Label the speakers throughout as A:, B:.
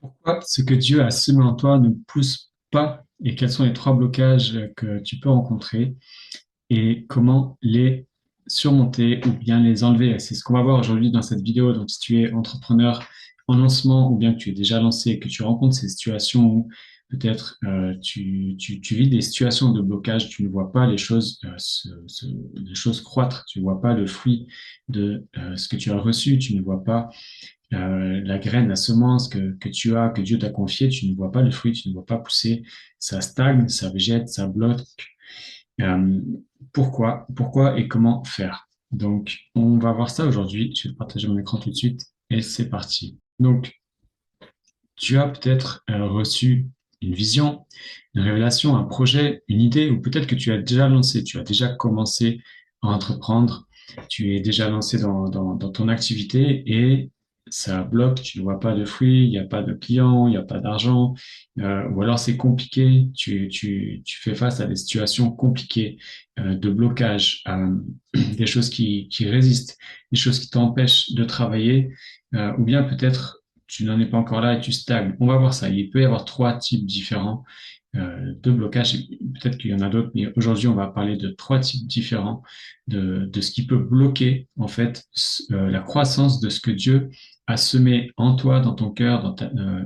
A: Pourquoi ce que Dieu a semé en toi ne pousse pas et quels sont les trois blocages que tu peux rencontrer et comment les surmonter ou bien les enlever. C'est ce qu'on va voir aujourd'hui dans cette vidéo. Donc, si tu es entrepreneur en lancement ou bien que tu es déjà lancé et que tu rencontres ces situations où peut-être tu vis des situations de blocage, tu ne vois pas les choses, les choses croître, tu ne vois pas le fruit de ce que tu as reçu, tu ne vois pas la graine, la semence que tu as, que Dieu t'a confiée, tu ne vois pas le fruit, tu ne vois pas pousser, ça stagne, ça végète, ça bloque. Euh, pourquoi et comment faire? Donc, on va voir ça aujourd'hui. Je vais partager mon écran tout de suite et c'est parti. Donc, tu as peut-être reçu une vision, une révélation, un projet, une idée, ou peut-être que tu as déjà lancé, tu as déjà commencé à entreprendre, tu es déjà lancé dans ton activité et ça bloque, tu ne vois pas de fruits, il n'y a pas de clients, il n'y a pas d'argent, ou alors c'est compliqué, tu fais face à des situations compliquées, de blocage, des choses qui résistent, des choses qui t'empêchent de travailler, ou bien peut-être tu n'en es pas encore là et tu stagnes. On va voir ça. Il peut y avoir trois types différents de blocage. Peut-être qu'il y en a d'autres, mais aujourd'hui, on va parler de trois types différents de ce qui peut bloquer, en fait, la croissance de ce que Dieu a semé en toi, dans ton cœur,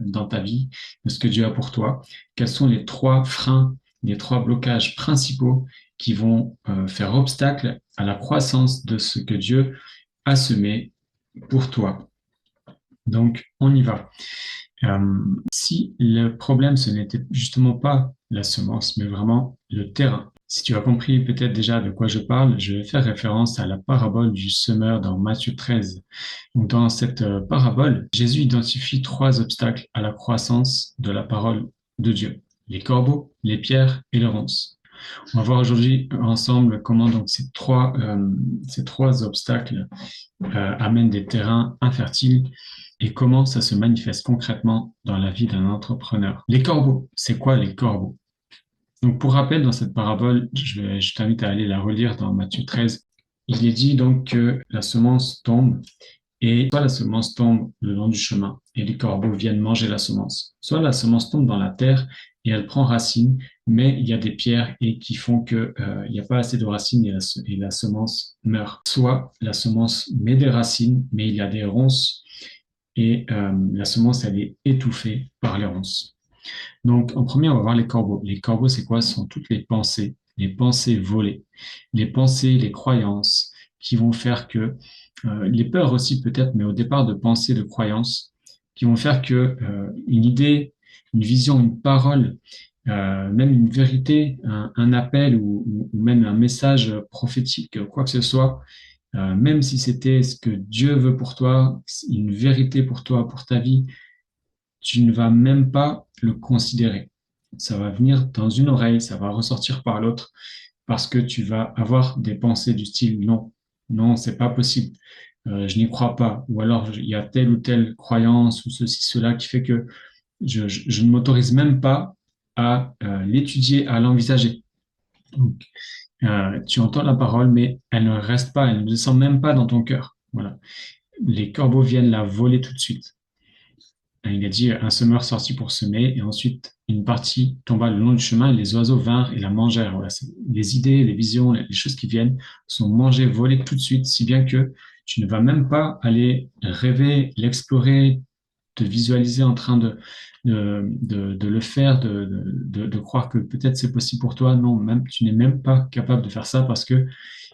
A: dans ta vie, de ce que Dieu a pour toi. Quels sont les trois freins, les trois blocages principaux qui vont faire obstacle à la croissance de ce que Dieu a semé pour toi. Donc, on y va. Si le problème, ce n'était justement pas la semence, mais vraiment le terrain. Si tu as compris peut-être déjà de quoi je parle, je vais faire référence à la parabole du semeur dans Matthieu 13. Donc, dans cette parabole, Jésus identifie trois obstacles à la croissance de la parole de Dieu. Les corbeaux, les pierres et les ronces. On va voir aujourd'hui ensemble comment donc ces trois obstacles amènent des terrains infertiles et comment ça se manifeste concrètement dans la vie d'un entrepreneur. Les corbeaux, c'est quoi les corbeaux? Donc pour rappel, dans cette parabole, je t'invite à aller la relire dans Matthieu 13. Il est dit donc que la semence tombe et soit la semence tombe le long du chemin et les corbeaux viennent manger la semence, soit la semence tombe dans la terre et elle prend racine, mais il y a des pierres et qui font que il n'y a pas assez de racines et la semence meurt. Soit la semence met des racines, mais il y a des ronces et la semence elle est étouffée par les ronces. Donc en premier on va voir les corbeaux. Les corbeaux c'est quoi? Ce sont toutes les pensées volées, les pensées, les croyances qui vont faire que les peurs aussi peut-être, mais au départ de pensées, de croyances, qui vont faire que une idée, une vision, une parole, même une vérité, un appel ou même un message prophétique, quoi que ce soit, même si c'était ce que Dieu veut pour toi, une vérité pour toi, pour ta vie, tu ne vas même pas le considérer. Ça va venir dans une oreille, ça va ressortir par l'autre, parce que tu vas avoir des pensées du style non, non, c'est pas possible, je n'y crois pas, ou alors il y a telle ou telle croyance ou ceci, cela qui fait que je ne m'autorise même pas à l'étudier, à l'envisager. Donc, tu entends la parole, mais elle ne reste pas, elle ne descend même pas dans ton cœur. Voilà. Les corbeaux viennent la voler tout de suite. Il a dit un semeur sortit pour semer, et ensuite une partie tomba le long du chemin, et les oiseaux vinrent et la mangèrent. Voilà, les idées, les visions, les choses qui viennent sont mangées, volées tout de suite, si bien que tu ne vas même pas aller rêver, l'explorer, te visualiser en train de le faire, de croire que peut-être c'est possible pour toi. Non, même, tu n'es même pas capable de faire ça parce que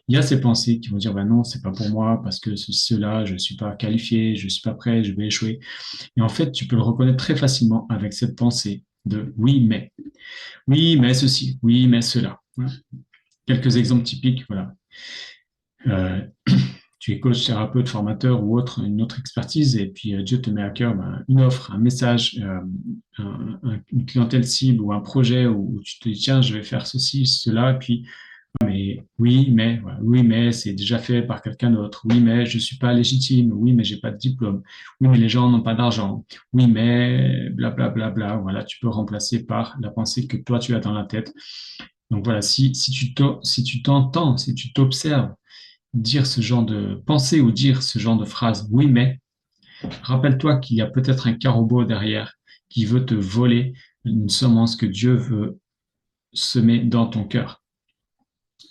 A: il y a ces pensées qui vont dire, ben non, c'est pas pour moi, parce que cela, je suis pas qualifié, je suis pas prêt, je vais échouer. Et en fait, tu peux le reconnaître très facilement avec cette pensée de oui, mais ceci, oui, mais cela. Voilà. Quelques exemples typiques, voilà. Euh, Tu es coach, thérapeute, formateur ou autre, une autre expertise, et puis Dieu te met à cœur ben, une offre, un message, une clientèle cible ou un projet où tu te dis, tiens, je vais faire ceci, cela, et puis mais oui, mais, voilà, oui, mais c'est déjà fait par quelqu'un d'autre. Oui, mais je suis pas légitime. Oui, mais j'ai pas de diplôme. Oui, mais les gens n'ont pas d'argent. Oui, mais bla bla bla bla. Voilà, tu peux remplacer par la pensée que toi tu as dans la tête. Donc voilà, si tu t'entends, si tu t'observes dire ce genre de pensée ou dire ce genre de phrase, oui, mais rappelle-toi qu'il y a peut-être un carobot derrière qui veut te voler une semence que Dieu veut semer dans ton cœur.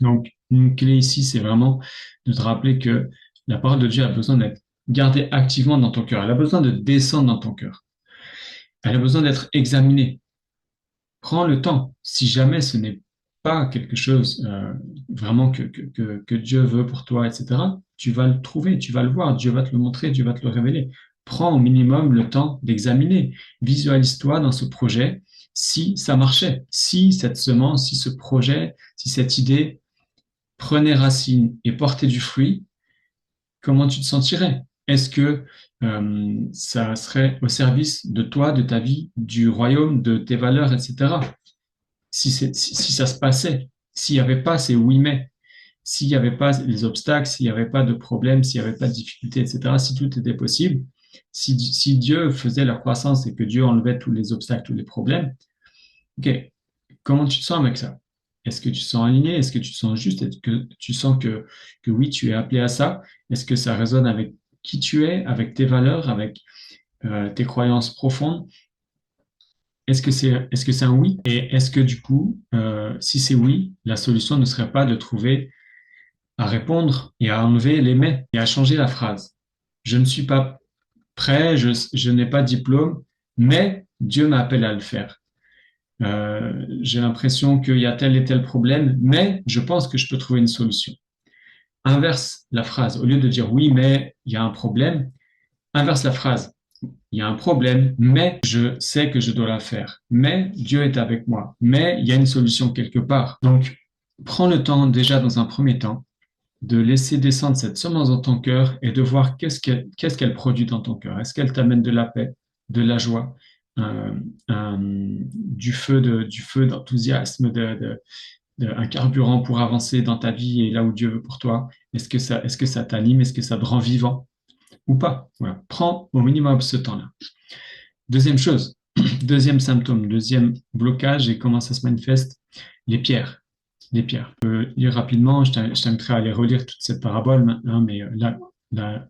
A: Donc, une clé ici, c'est vraiment de te rappeler que la parole de Dieu a besoin d'être gardée activement dans ton cœur. Elle a besoin de descendre dans ton cœur. Elle a besoin d'être examinée. Prends le temps. Si jamais ce n'est pas quelque chose vraiment que Dieu veut pour toi, etc., tu vas le trouver, tu vas le voir, Dieu va te le montrer, Dieu va te le révéler. Prends au minimum le temps d'examiner. Visualise-toi dans ce projet si ça marchait, si cette semence, si ce projet, si cette idée prenait racine et portait du fruit, comment tu te sentirais? Est-ce que ça serait au service de toi, de ta vie, du royaume, de tes valeurs, etc. Si ça se passait, s'il n'y avait pas ces oui mais, s'il n'y avait pas les obstacles, s'il n'y avait pas de problèmes, s'il n'y avait pas de difficultés, etc., si tout était possible, si Dieu faisait la croissance et que Dieu enlevait tous les obstacles, tous les problèmes, ok, comment tu te sens avec ça? Est-ce que tu te sens aligné? Est-ce que tu te sens juste? Est-ce que tu sens que oui, tu es appelé à ça? Est-ce que ça résonne avec qui tu es, avec tes valeurs, avec tes croyances profondes? Est-ce que c'est un oui? Et est-ce que du coup, si c'est oui, la solution ne serait pas de trouver à répondre et à enlever les mais et à changer la phrase. Je ne suis pas prêt, je n'ai pas de diplôme, mais Dieu m'appelle à le faire. J'ai l'impression qu'il y a tel et tel problème, mais je pense que je peux trouver une solution. Inverse la phrase. Au lieu de dire oui, mais il y a un problème, inverse la phrase. Il y a un problème, mais je sais que je dois la faire. Mais Dieu est avec moi. Mais il y a une solution quelque part. Donc, prends le temps déjà dans un premier temps de laisser descendre cette semence dans ton cœur et de voir qu'est-ce qu'elle produit dans ton cœur. Est-ce qu'elle t'amène de la paix, de la joie, euh, du feu d'enthousiasme, un carburant pour avancer dans ta vie et là où Dieu veut pour toi? Est-ce que ça t'anime? Est-ce que ça te rend vivant ou pas? Voilà. Prends au minimum ce temps-là. Deuxième chose, deuxième symptôme, deuxième blocage et comment ça se manifeste, les pierres. Les pierres. Je peux lire rapidement, je t'inviterai à aller relire toute cette parabole maintenant, mais là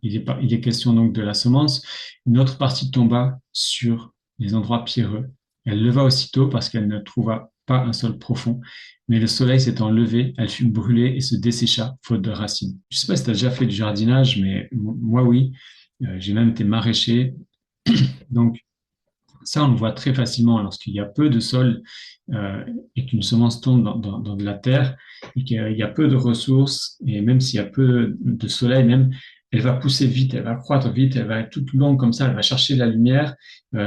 A: il est question donc de la semence. Une autre partie tomba sur les endroits pierreux. Elle leva aussitôt parce qu'elle ne trouva pas un sol profond, mais le soleil s'étant levé, elle fut brûlée et se dessécha, faute de racines. Je ne sais pas si tu as déjà fait du jardinage, mais moi oui. J'ai même été maraîcher. Donc, ça, on le voit très facilement lorsqu'il y a peu de sol et qu'une semence tombe dans de la terre et qu'il y a peu de ressources et même s'il y a peu de soleil, même, elle va pousser vite, elle va croître vite, elle va être toute longue comme ça, elle va chercher la lumière.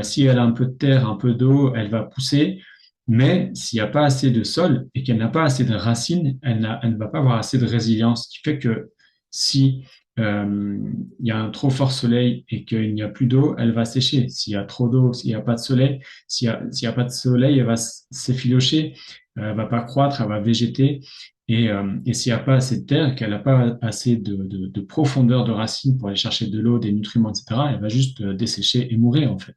A: Si elle a un peu de terre, un peu d'eau, elle va pousser. Mais s'il n'y a pas assez de sol et qu'elle n'a pas assez de racines, elle ne va pas avoir assez de résilience, ce qui fait que si il y a un trop fort soleil et qu'il n'y a plus d'eau, elle va sécher. S'il y a trop d'eau, s'il n'y a pas de soleil, s'il y a pas de soleil, elle va s'effilocher, elle va pas croître, elle va végéter. Et s'il n'y a pas assez de terre, qu'elle n'a pas assez de profondeur de racines pour aller chercher de l'eau, des nutriments, etc., elle va juste dessécher et mourir en fait.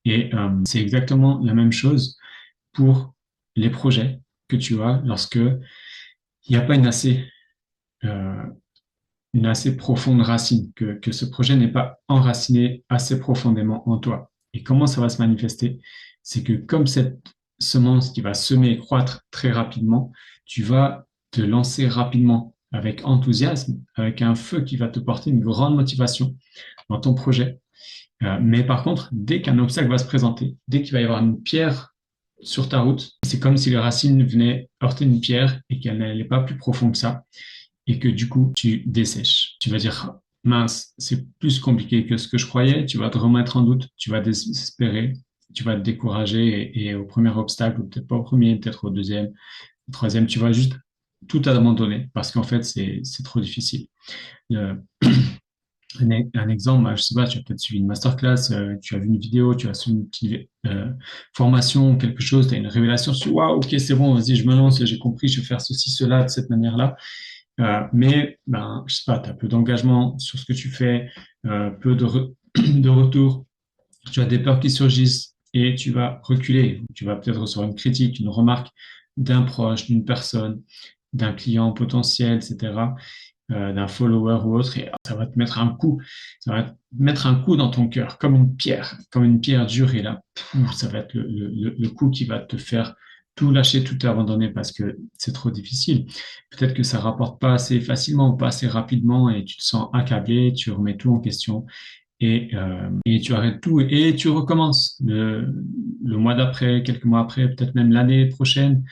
A: Et c'est exactement la même chose pour les projets que tu as lorsque il n'y a pas euh, une assez profonde racine, que ce projet n'est pas enraciné assez profondément en toi. Et comment ça va se manifester? C'est que comme cette semence qui va semer et croître très rapidement, tu vas te lancer rapidement avec enthousiasme, avec un feu qui va te porter une grande motivation dans ton projet. Mais par contre, dès qu'un obstacle va se présenter, dès qu'il va y avoir une pierre sur ta route, c'est comme si les racines venaient heurter une pierre et qu'elle n'allait pas plus profond que ça et que du coup, tu dessèches. Tu vas dire, mince, c'est plus compliqué que ce que je croyais, tu vas te remettre en doute, tu vas désespérer, tu vas te décourager et au premier obstacle, ou peut-être pas au premier, peut-être au deuxième, au troisième, tu vas juste tout abandonner parce qu'en fait, c'est trop difficile. Euh, un exemple, je sais pas, tu as peut-être suivi une masterclass, tu as vu une vidéo, tu as suivi une petite formation, quelque chose, tu as une révélation sur, waouh, ok, c'est bon, vas-y, je me lance, j'ai compris, je vais faire ceci, cela, de cette manière-là. Mais ben, je sais pas, tu as peu d'engagement sur ce que tu fais, peu de retour, tu as des peurs qui surgissent et tu vas reculer. Tu vas peut-être recevoir une critique, une remarque d'un proche, d'une personne, d'un client potentiel, etc. d'un follower ou autre, et ça va te mettre un coup, ça va te mettre un coup dans ton cœur, comme une pierre dure, et là, pouf, ça va être le coup qui va te faire tout lâcher, tout abandonner parce que c'est trop difficile. Peut-être que ça rapporte pas assez facilement, pas assez rapidement, et tu te sens accablé, tu remets tout en question, et tu arrêtes tout et tu recommences le mois d'après, quelques mois après, peut-être même l'année prochaine.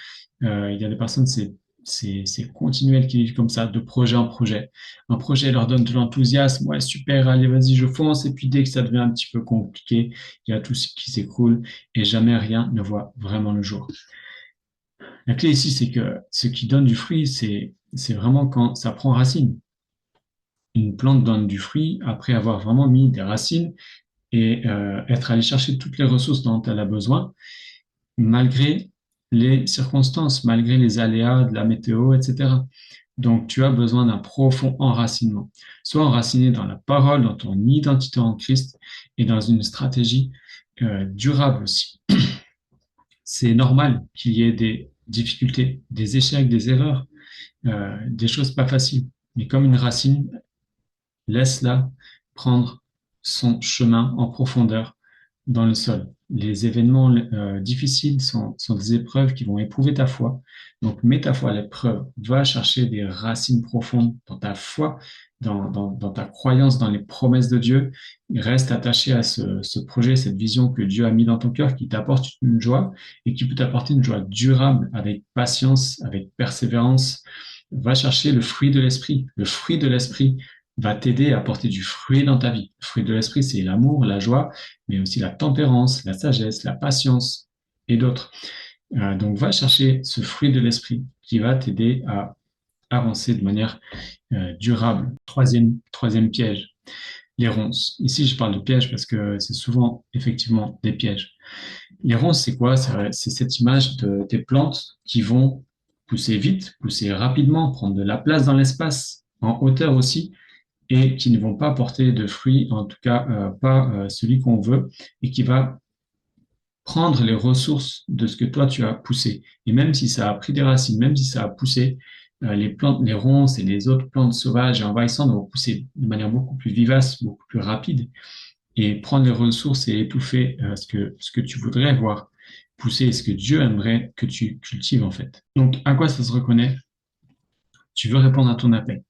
A: Il y a des personnes, c'est continuel qui vivent comme ça, de projet en projet. Un projet leur donne de l'enthousiasme, ouais, super, allez, vas-y, je fonce. Et puis dès que ça devient un petit peu compliqué, il y a tout ce qui s'écroule et jamais rien ne voit vraiment le jour. La clé ici, c'est que ce qui donne du fruit, c'est vraiment quand ça prend racine. Une plante donne du fruit après avoir vraiment mis des racines et être allé chercher toutes les ressources dont elle a besoin, malgré les circonstances, malgré les aléas de la météo, etc. Donc, tu as besoin d'un profond enracinement. Sois enraciné dans la parole, dans ton identité en Christ et dans une stratégie durable aussi. C'est normal qu'il y ait des difficultés, des échecs, des erreurs, des choses pas faciles. Mais comme une racine, laisse-la prendre son chemin en profondeur dans le sol. Les événements difficiles sont des épreuves qui vont éprouver ta foi. Donc, mets ta foi à l'épreuve. Va chercher des racines profondes dans ta foi, dans ta croyance, dans les promesses de Dieu. Reste attaché à ce projet, cette vision que Dieu a mis dans ton cœur qui t'apporte une joie et qui peut t'apporter une joie durable avec patience, avec persévérance. Va chercher le fruit de l'esprit. Le fruit de l'esprit va t'aider à apporter du fruit dans ta vie. Le fruit de l'esprit, c'est l'amour, la joie, mais aussi la tempérance, la sagesse, la patience et d'autres. Donc, va chercher ce fruit de l'esprit qui va t'aider à avancer de manière durable. Troisième piège, les ronces. Ici, je parle de pièges parce que c'est souvent effectivement des pièges. Les ronces, c'est quoi? C'est cette image des plantes qui vont pousser vite, pousser rapidement, prendre de la place dans l'espace, en hauteur aussi, et qui ne vont pas porter de fruits, en tout cas pas celui qu'on veut, et qui va prendre les ressources de ce que toi tu as poussé. Et même si ça a pris des racines, même si ça a poussé, les plantes, les ronces et les autres plantes sauvages et envahissantes vont pousser de manière beaucoup plus vivace, beaucoup plus rapide, et prendre les ressources et étouffer ce que tu voudrais voir pousser et ce que Dieu aimerait que tu cultives en fait. Donc, à quoi ça se reconnaît? Tu veux répondre à ton appel,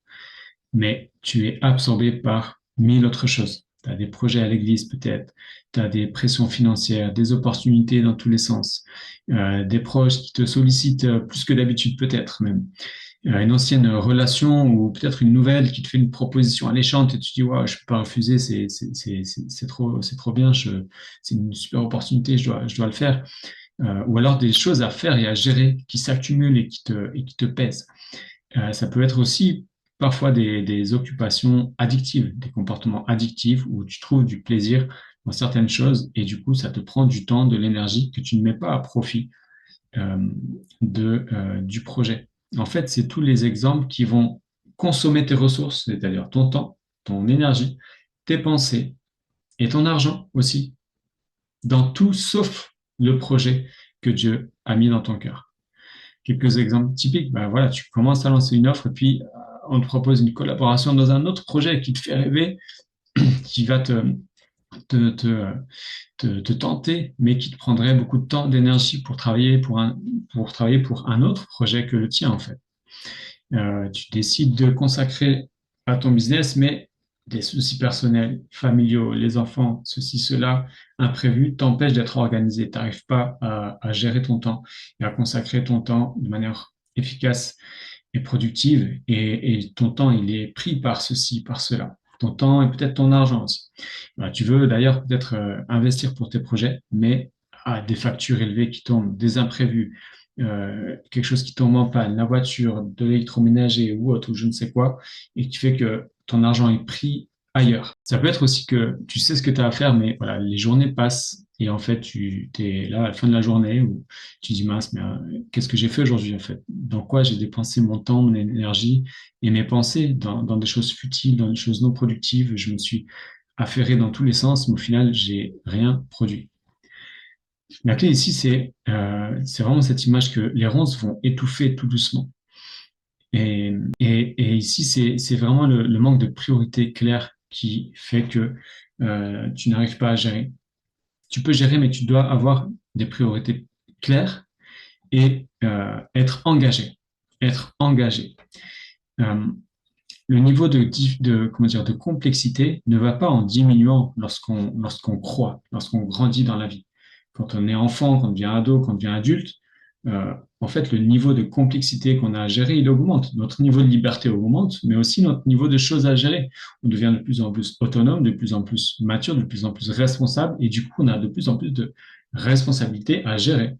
A: mais tu es absorbé par mille autres choses. Tu as des projets à l'église peut-être, tu as des pressions financières, des opportunités dans tous les sens, des proches qui te sollicitent plus que d'habitude peut-être même, une ancienne relation ou peut-être une nouvelle qui te fait une proposition alléchante et tu dis ouais, je peux pas refuser, c'est trop bien, c'est une super opportunité, je dois le faire. Ou alors des choses à faire et à gérer qui s'accumulent et qui te pèsent. Ça peut être aussi parfois des occupations addictives, des comportements addictifs où tu trouves du plaisir dans certaines choses et du coup, ça te prend du temps, de l'énergie que tu ne mets pas à profit euh, du projet. En fait, c'est tous les exemples qui vont consommer tes ressources, c'est-à-dire ton temps, ton énergie, tes pensées et ton argent aussi, dans tout sauf le projet que Dieu a mis dans ton cœur. Quelques exemples typiques, ben voilà, tu commences à lancer une offre et puis on te propose une collaboration dans un autre projet qui te fait rêver, qui va te, te, te tenter, mais qui te prendrait beaucoup de temps, d'énergie pour travailler pour un autre projet que le tien, en fait. Tu décides de consacrer à ton business, mais des soucis personnels, familiaux, les enfants, ceci, cela, imprévus, t'empêchent d'être organisé. Tu n'arrives pas à gérer ton temps et à consacrer ton temps de manière efficace et productive. Et ton temps, il est pris par ceci, par cela. Ton temps et peut-être ton argent aussi. Voilà, tu veux d'ailleurs peut-être investir pour tes projets, mais des factures élevées qui tombent, des imprévus, quelque chose qui tombe en panne, la voiture, de l'électroménager ou autre, ou je ne sais quoi, et qui fait que ton argent est pris ailleurs. Ça peut être aussi que tu sais ce que tu as à faire, mais voilà, les journées passent et en fait, tu es là à la fin de la journée où tu dis mince, mais qu'est-ce que j'ai fait aujourd'hui en fait? Dans quoi j'ai dépensé mon temps, mon énergie et mes pensées dans des choses futiles, dans des choses non productives. Je me suis affairé dans tous les sens, mais au final, j'ai rien produit. La clé ici, c'est vraiment cette image que les ronces vont étouffer tout doucement. Et ici, c'est vraiment le manque de priorité claire qui fait que tu n'arrives pas à gérer. Tu peux gérer, mais tu dois avoir des priorités claires et être engagé. Être engagé. Euh, le niveau comment dire, de complexité ne va pas en diminuant lorsqu'on croît, lorsqu'on grandit dans la vie. Quand on est enfant, quand on devient ado, quand on devient adulte, en fait, le niveau de complexité qu'on a à gérer, il augmente. Notre niveau de liberté augmente, mais aussi notre niveau de choses à gérer. On devient de plus en plus autonome, de plus en plus mature, de plus en plus responsable, et du coup, on a de plus en plus de responsabilités à gérer.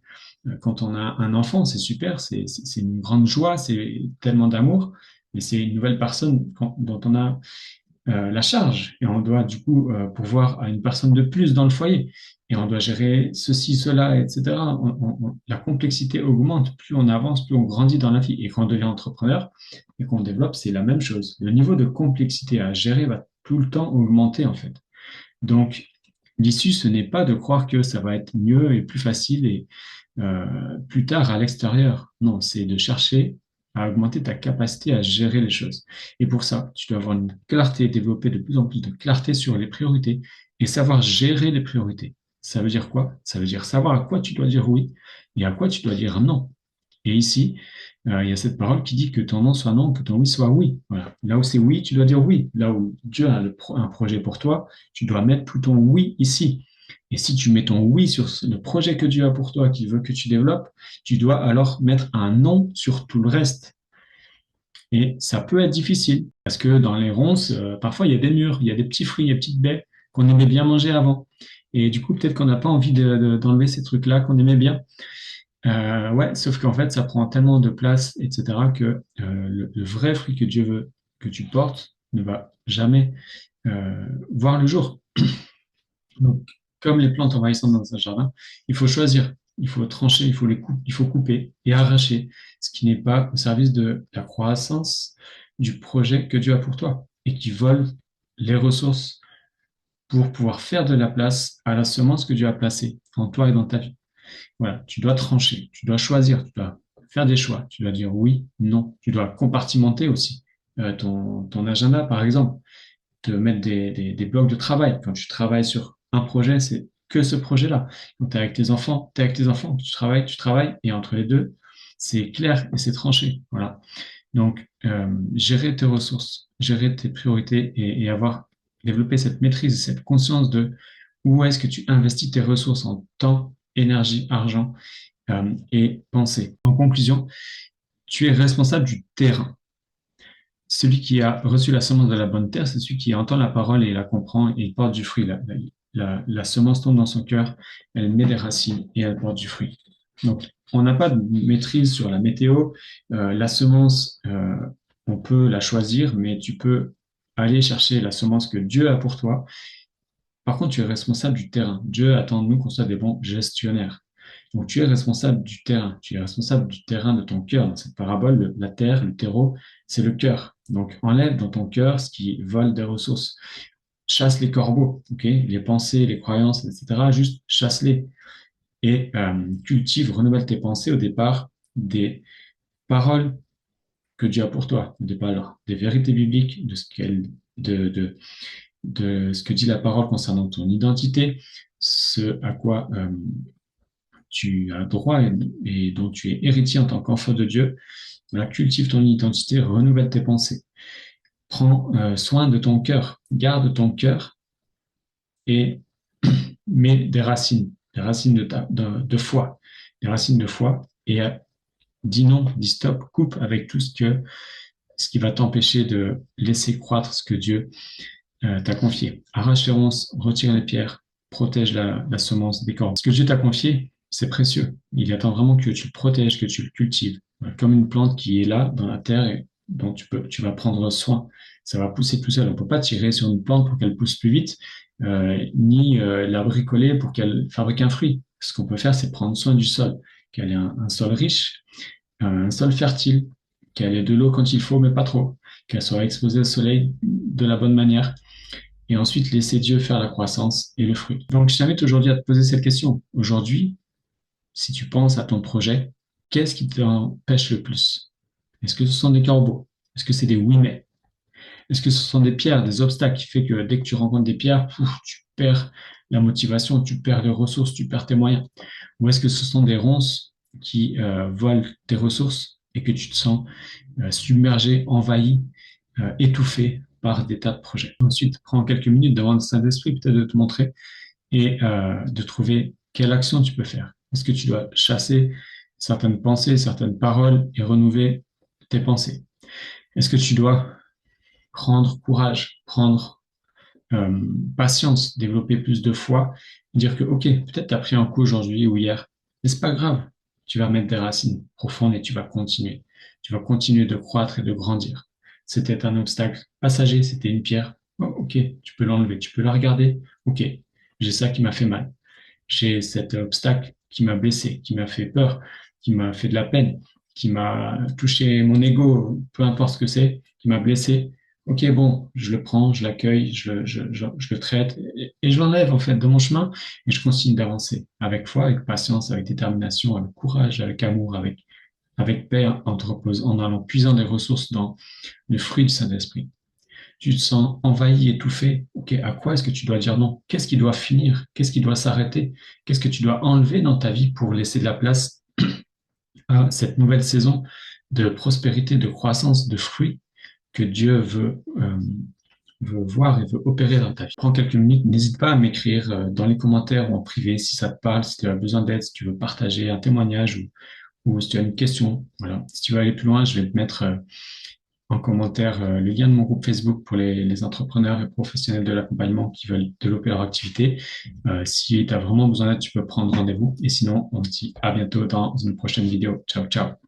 A: Quand on a un enfant, c'est super, c'est une grande joie, c'est tellement d'amour, mais c'est une nouvelle personne dont on a la charge et on doit du coup pourvoir à une personne de plus dans le foyer et on doit gérer ceci, cela, etc. La complexité augmente, plus on avance, plus on grandit dans la vie et quand on devient entrepreneur et qu'on développe, c'est la même chose. Le niveau de complexité à gérer va tout le temps augmenter en fait. Donc, l'issue, ce n'est pas de croire que ça va être mieux et plus facile et plus tard à l'extérieur. Non, c'est de chercher à augmenter ta capacité à gérer les choses. Et pour ça, tu dois avoir une clarté, développer de plus en plus de clarté sur les priorités et savoir gérer les priorités. Ça veut dire quoi? Ça veut dire savoir à quoi tu dois dire oui et à quoi tu dois dire non. Et ici, il y a cette parole qui dit que ton non soit non, que ton oui soit oui. Voilà. Là où c'est oui, tu dois dire oui. Là où Dieu a un projet pour toi, tu dois mettre tout ton oui ici. Et si tu mets ton oui sur le projet que Dieu a pour toi, qu'il veut que tu développes, tu dois alors mettre un non sur tout le reste. Et ça peut être difficile parce que dans les ronces, parfois il y a des murs, il y a des petits fruits, des petites baies qu'on aimait bien manger avant. Et du coup, peut-être qu'on n'a pas envie d'enlever ces trucs-là qu'on aimait bien. Ouais, sauf qu'en fait, ça prend tellement de place, etc., que le vrai fruit que Dieu veut que tu portes ne va jamais voir le jour. Donc, comme les plantes envahissantes dans un jardin, il faut choisir, il faut trancher, il faut couper et arracher ce qui n'est pas au service de la croissance du projet que Dieu a pour toi et qui vole les ressources pour pouvoir faire de la place à la semence que Dieu a placée en toi et dans ta vie. Voilà, tu dois trancher, tu dois choisir, tu dois faire des choix, tu dois dire oui, non, tu dois compartimenter aussi ton agenda, par exemple, te mettre des blocs de travail. Quand tu travailles sur un projet, c'est que ce projet-là. Quand tu es avec tes enfants, tu es avec tes enfants, tu travailles, et entre les deux, c'est clair et c'est tranché. Voilà. Donc, gérer tes ressources, gérer tes priorités et avoir développé cette maîtrise, cette conscience de où est-ce que tu investis tes ressources en temps, énergie, argent et pensée. En conclusion, tu es responsable du terrain. Celui qui a reçu la semence de la bonne terre, c'est celui qui entend la parole et la comprend et porte du fruit. La semence tombe dans son cœur, elle met des racines et elle porte du fruit. Donc, on n'a pas de maîtrise sur la météo. La semence, on peut la choisir, mais tu peux aller chercher la semence que Dieu a pour toi. Par contre, tu es responsable du terrain. Dieu attend de nous qu'on soit des bons gestionnaires. Donc, tu es responsable du terrain. Tu es responsable du terrain de ton cœur. Dans cette parabole, la terre, le terreau, c'est le cœur. Donc, enlève dans ton cœur ce qui vole des ressources. Chasse les corbeaux, ok? Les pensées, les croyances, etc. Juste chasse-les et cultive, renouvelle tes pensées au départ des paroles que Dieu a pour toi, au départ des vérités bibliques, de ce que dit la parole concernant ton identité, ce à quoi tu as droit et dont tu es héritier en tant qu'enfant de Dieu. Voilà, cultive ton identité, renouvelle tes pensées. Prends soin de ton cœur, garde ton cœur et mets des racines de foi, des racines de foi et dis non, dis stop, coupe avec tout ce qui va t'empêcher de laisser croître ce que Dieu t'a confié. Arrache les ronces, retire les pierres, protège la semence des corps. Ce que Dieu t'a confié, c'est précieux. Il attend vraiment que tu le protèges, que tu le cultives. Comme une plante qui est là dans la terre et dont tu vas prendre soin. Ça va pousser tout seul. On ne peut pas tirer sur une plante pour qu'elle pousse plus vite, ni la bricoler pour qu'elle fabrique un fruit. Ce qu'on peut faire, c'est prendre soin du sol, qu'elle ait un sol riche, un sol fertile, qu'elle ait de l'eau quand il faut, mais pas trop, qu'elle soit exposée au soleil de la bonne manière et ensuite laisser Dieu faire la croissance et le fruit. Donc, je t'invite aujourd'hui à te poser cette question. Aujourd'hui, si tu penses à ton projet, qu'est-ce qui t'empêche le plus? Est-ce que ce sont des corbeaux? Est-ce que c'est des oui mais? Est-ce que ce sont des pierres, des obstacles qui fait que dès que tu rencontres des pierres, tu perds la motivation, tu perds les ressources, tu perds tes moyens? Ou est-ce que ce sont des ronces qui volent tes ressources et que tu te sens submergé, envahi, étouffé par des tas de projets? Ensuite, prends quelques minutes devant le Saint-Esprit peut-être de te montrer et de trouver quelle action tu peux faire. Est-ce que tu dois chasser certaines pensées, certaines paroles et renouveler tes pensées? Est-ce que tu dois prendre courage, prendre patience, développer plus de foi, dire que, OK, peut-être tu as pris un coup aujourd'hui ou hier, mais c'est pas grave. Tu vas mettre des racines profondes et tu vas continuer. Tu vas continuer de croître et de grandir. C'était un obstacle passager, c'était une pierre. Oh, OK, tu peux l'enlever, tu peux la regarder. OK, j'ai ça qui m'a fait mal. J'ai cet obstacle qui m'a blessé, qui m'a fait peur, qui m'a fait de la peine, qui m'a touché mon ego, peu importe ce que c'est, qui m'a blessé. Ok, bon, je le prends, je l'accueille, je le traite et je l'enlève en fait de mon chemin et je continue d'avancer avec foi, avec patience, avec détermination, avec courage, avec amour, avec paix, en allant puisant des ressources dans le fruit du Saint-Esprit. Tu te sens envahi, étouffé. Ok, à quoi est-ce que tu dois dire non? Qu'est-ce qui doit finir? Qu'est-ce qui doit s'arrêter? Qu'est-ce que tu dois enlever dans ta vie pour laisser de la place à cette nouvelle saison de prospérité, de croissance, de fruits que Dieu veut voir et veut opérer dans ta vie? Prends quelques minutes, n'hésite pas à m'écrire dans les commentaires ou en privé si ça te parle, si tu as besoin d'aide, si tu veux partager un témoignage ou si tu as une question. Voilà. Si tu veux aller plus loin, je vais te mettre en commentaire le lien de mon groupe Facebook pour les entrepreneurs et professionnels de l'accompagnement qui veulent développer leur activité. Si tu as vraiment besoin d'aide, tu peux prendre rendez-vous. Et sinon, on se dit à bientôt dans une prochaine vidéo. Ciao, ciao.